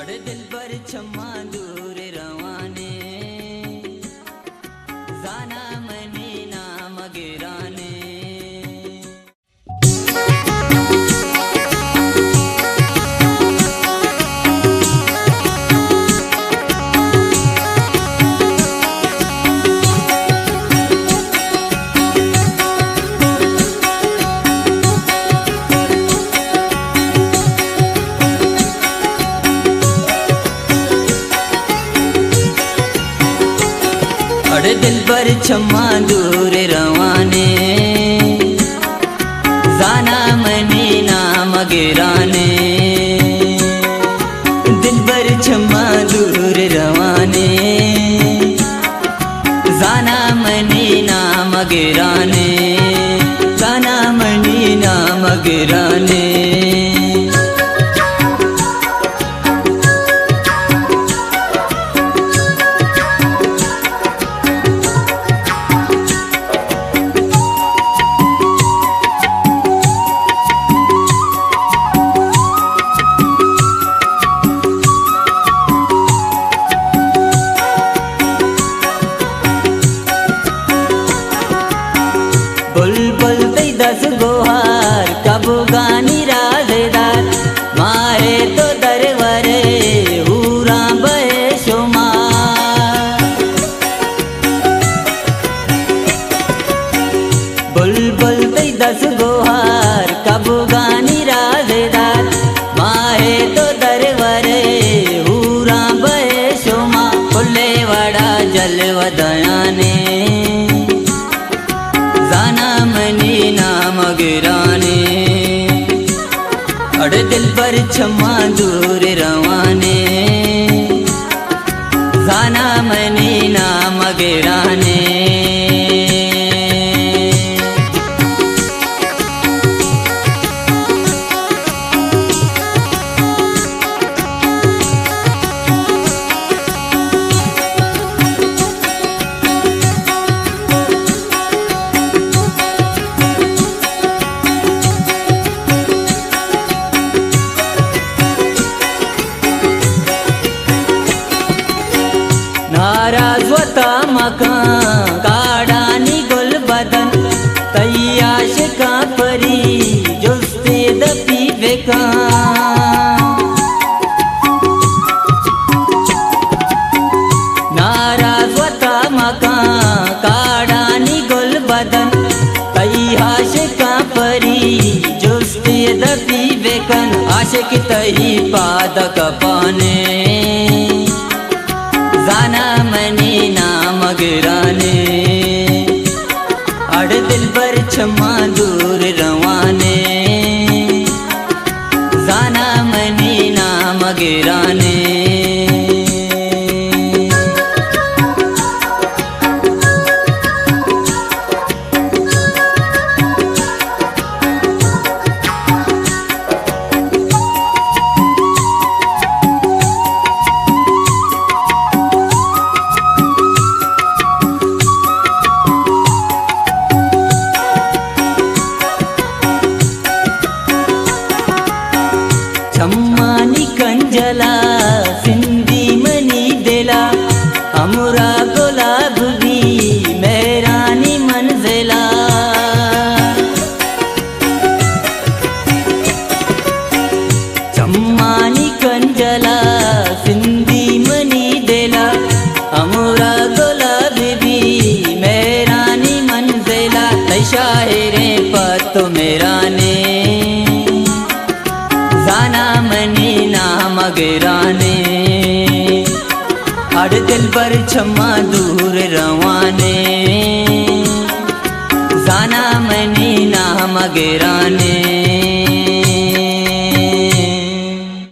अड़े दिल पर छम्मा दूर रवाने जाना मनी नाम गिराने अड़े दिल पर छम्मा दूर रवाने जाना मनी नाम गिराने दिल पर छम्मा दूर रवाने जाना मनी नाम गिराने जाना मनी नाम गिराने बुलबुल ते दस गोहार कब गानी राजेदार मारे तो दरवरे पूरा बहे शुमार बुलबुल ते दस गोहार कब गानी राजेदार मारे तो दरवरे पूरा बहे शुमार खुले वड़ा जल वदयाने नाम गिराने अड़े दिल पर छम्मा दूर रवाने जाना मनी नाम गिराने नाराज वता मकान काड़ानी गुल बदन तैयाश का परी जुस्ते दपी बेकान नाराज वता मकान काड़ानी गुल बदन तैयाश का परी जुस्ते दपी बेकन आशिक तही पादक पाने जाना मनी नाम गिराने अड़ दिल पर छम्मा दूर रवाने जाना मनी नाम गिराने छम्मानी कंजला सिंधी मनी दिला हमरा गुलाब भी मेरानी मंजिला छम्मानी कंजला सिंधी मनी दिला हमरा गुलाब भी मेरानी मंजिला शायरे पतो मेराने जाना मनी नाम गिराने अड़ दिल पर छम्मा दूर रवाने जाना मनी नाम गिराने